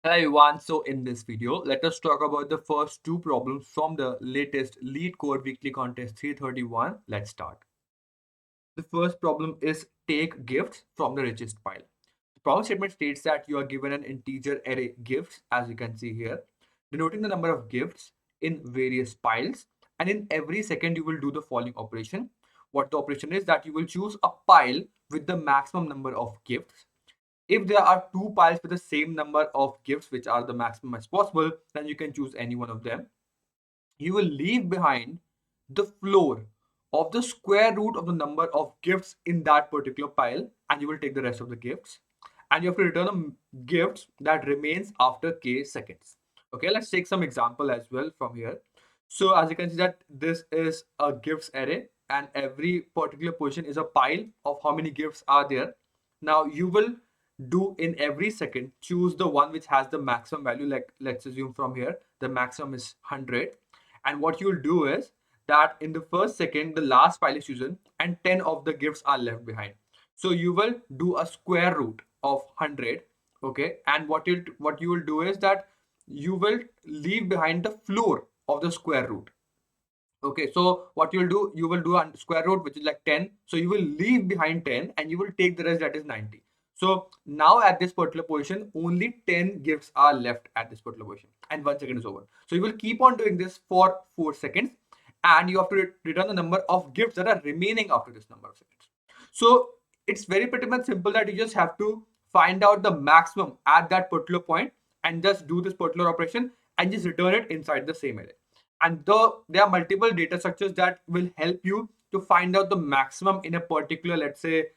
Hello everyone, so in this video, let us talk about the first two problems from the latest Lead Code Weekly Contest 331. Let's start. The first problem is take gifts from the richest pile. The problem statement states that you are given an integer array gifts, as you can see here, denoting the number of gifts in various piles, and in every second you will do the following operation. What the operation is that you will choose a pile with the maximum number of gifts. If there are two piles with the same number of gifts, which are the maximum as possible, then you can choose any one of them. You will leave behind the floor of the square root of the number of gifts in that particular pile, and you will take the rest of the gifts. And you have to return the gifts that remains after k seconds. Okay, let's take some example as well from here. So as you can see that this is a gifts array, and every particular position is a pile of how many gifts are there. Now you will do in every second choose the one which has the maximum value, like let's assume from here the maximum is 100. And what you'll do is that in the first second the last pile is chosen and 10 of the gifts are left behind. So you will do a square root of 100. Okay, and what you will do is that you will leave behind the floor of the square root. Okay, so what you'll do, you will do a square root which is like 10. So you will leave behind 10 and you will take the rest, that is 90. So now at this particular position, only 10 gifts are left at this particular position and 1 second is over. So you will keep on doing this for 4 seconds and you have to return the number of gifts that are remaining after this number of seconds. So it's very pretty much simple that you just have to find out the maximum at that particular point and just do this particular operation and just return it inside the same array. And there are multiple data structures that will help you to find out the maximum in a particular, let's say,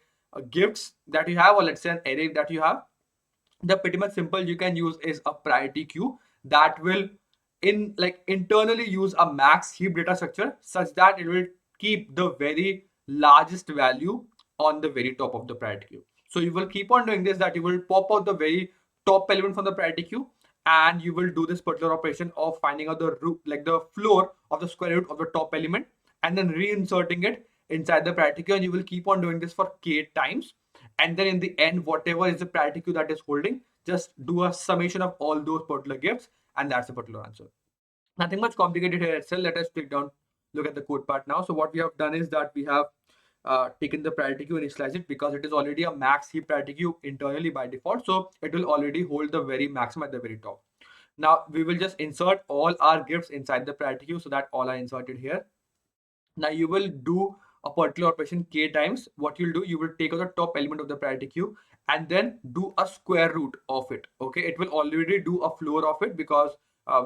gifts that you have, or let's say an array that you have. The pretty much simple you can use is a priority queue that will internally use a max heap data structure such that it will keep the very largest value on the very top of the priority queue. So you will keep on doing this, that you will pop out the very top element from the priority queue and you will do this particular operation of finding out the root, like the floor of the square root of the top element, and then reinserting it inside the priority queue, and you will keep on doing this for k times. And then in the end, whatever is the priority queue that is holding, just do a summation of all those particular gifts, and that's the particular answer. Nothing much complicated here itself. Let us take down, look at the code part now. So what we have done is that we have taken the priority queue and initialize it because it is already a max heap priority queue internally by default. So it will already hold the very maximum at the very top. Now we will just insert all our gifts inside the priority queue so that all are inserted here. Now you will do a particular operation k times. What you'll do, you will take out the top element of the priority queue and then do a square root of it. Okay, it will already do a floor of it because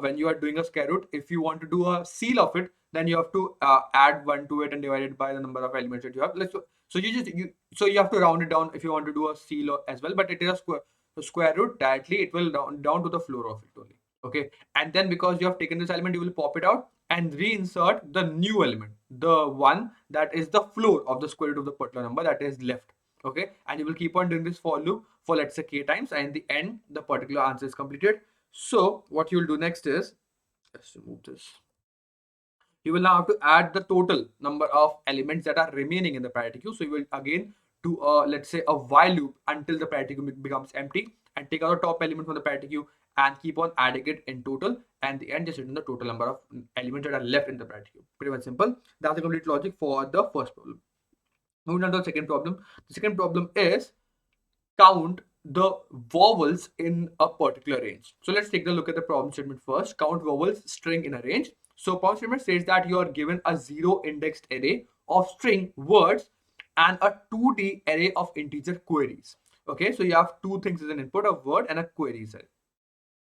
when you are doing a square root, if you want to do a seal of it, then you have to add 1 to it and divide it by the number of elements that you have. So you have to round it down if you want to do a seal as well, but it is a square root directly. It will down to the floor of it only. Okay, and then because you have taken this element, you will pop it out and reinsert the new element, the one that is the floor of the square root of the particular number that is left. Okay, and you will keep on doing this for loop for, let's say, k times, and in the end the particular answer is completed. So what you will do next is, let's remove this, you will now have to add the total number of elements that are remaining in the priority queue. So you will again do a, let's say, a while loop until the priority queue becomes empty, and take out the top element from the priority queue and keep on adding it in total, and the end just return the total number of elements that are left in the priority queue. Pretty much simple. That's the complete logic for the first problem. Moving on to the second problem. The second problem is count the vowels in a particular range. So let's take a look at the problem statement first. Count vowels string in a range. So problem statement says that you are given a 0 indexed array of string words and a 2D array of integer queries. Okay, so you have two things as an input, a word and a query set.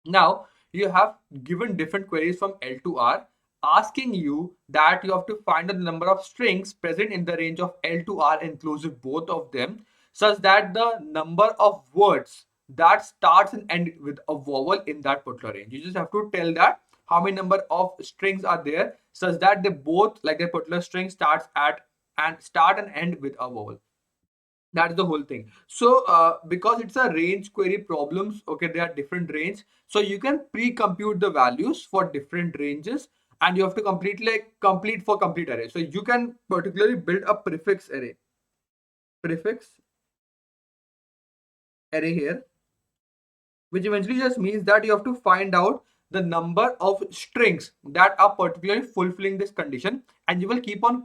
Now you have given different queries from L to R, asking you that you have to find the number of strings present in the range of L to R inclusive both of them, such that the number of words that starts and end with a vowel in that particular range. You just have to tell that how many number of strings are there such that they both, like their particular string starts at and start and end with a vowel. That's the whole thing. So because it's a range query problems, okay, they are different range, so you can pre-compute the values for different ranges, and you have to complete for complete array. So you can particularly build a prefix array here, which eventually just means that you have to find out the number of strings that are particularly fulfilling this condition, and you will keep on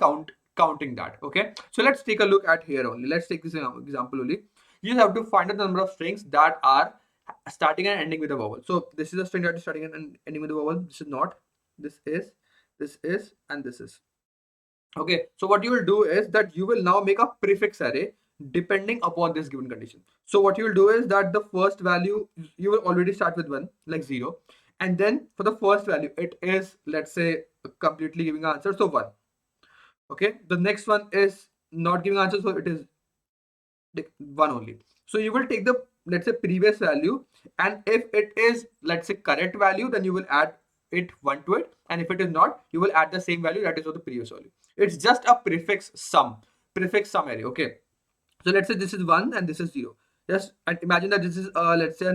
counting that. Okay, so let's take a look at here only. Let's take this example only. You just have to find out the number of strings that are starting and ending with a vowel. So this is a string that is starting and ending with a vowel. This is not. This is. This is. And this is. Okay, so what you will do is that you will now make a prefix array depending upon this given condition. So what you will do is that the first value, you will already start with 1, like 0. And then for the first value, it is, let's say, completely giving answer, so 1. Okay, the next one is not giving answer, so it is 1 only. So you will take the, let's say, previous value, and if it is, let's say, correct value, then you will add it 1 to it, and if it is not, you will add the same value that is of the previous value. It's just a prefix sum array. Okay, so let's say this is 1 and this is 0. Just and imagine that this is let's say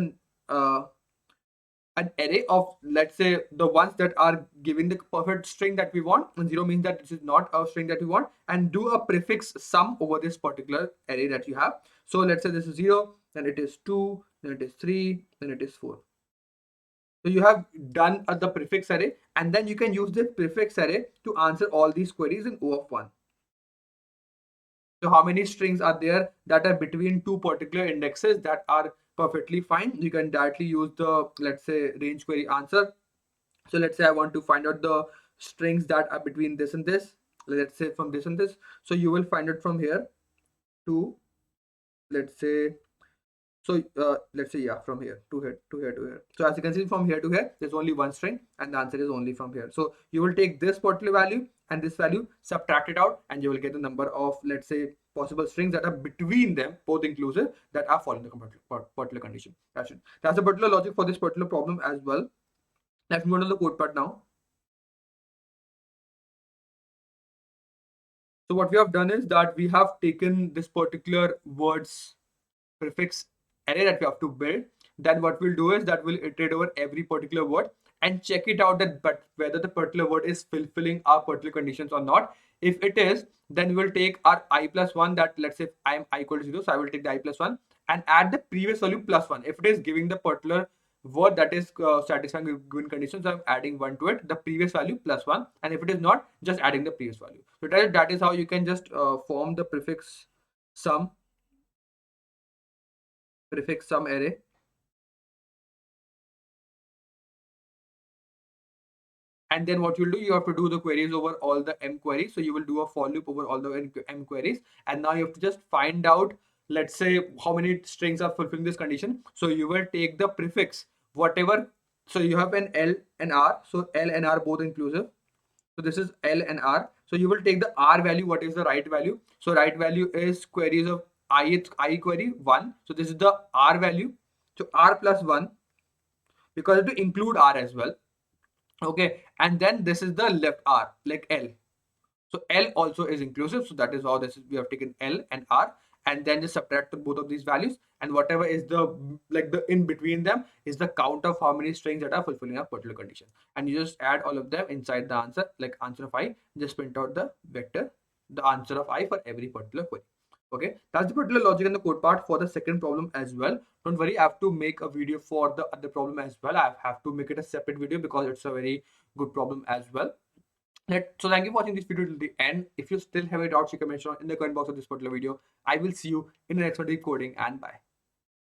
an array of, let's say, the ones that are giving the perfect string that we want, and 0 means that this is not a string that we want, and do a prefix sum over this particular array that you have. So let's say this is 0, then it is 2, then it is 3, then it is 4. So you have done the prefix array, and then you can use this prefix array to answer all these queries in O of 1. So how many strings are there that are between two particular indexes that are perfectly fine? You can directly use the, let's say, range query answer. So let's say I want to find out the strings that are between this and this. Let's say from this and this. So you will find it from here to, let's say, so let's say, yeah, from here to here to here to here. So as you can see, from here to here, there's only one string, and the answer is only from here. So you will take this particular value and this value, subtract it out, and you will get the number of, let's say, possible strings that are between them, both inclusive, that are following the particular condition. That's the particular logic for this particular problem as well. Let's move on to the code part now. So what we have done is that we have taken this particular words prefix array that we have to build. Then what we'll do is that we'll iterate over every particular word and check it out that but whether the particular word is fulfilling our particular conditions or not. If it is, then we'll take our I plus 1, that let's say I am I equal to 0, so I will take the I plus 1 and add the previous value plus 1. If it is giving the particular word that is satisfying given conditions, so I'm adding 1 to it, the previous value plus 1, and if it is not, just adding the previous value. So that is how you can just form the sum prefix sum array. And then what you'll do, you have to do the queries over all the m queries. So you will do a for loop over all the m queries, and now you have to just find out, let's say, how many strings are fulfilling this condition. So you will take the prefix whatever. So you have an L and R, so L and R both inclusive. So this is L and R. So you will take the R value. What is the right value? So right value is queries of I query 1. So this is the R value. So R plus 1, because to include R as well. Okay, and then this is the left R, like L. So L also is inclusive, so that is how this is. We have taken L and R, and then just subtract both of these values, and whatever is the, like, the in between them is the count of how many strings that are fulfilling a particular condition, and you just add all of them inside the answer, like answer of I. Just print out the vector, the answer of I for every particular query. Okay, that's the particular logic in the code part for the second problem as well. Don't worry, I have to make a video for the other problem as well. I have to make it a separate video because it's a very good problem as well. So thank you for watching this video till the end. If you still have any doubts, you can mention in the comment box of this particular video. I will see you in the next one, coding, and bye.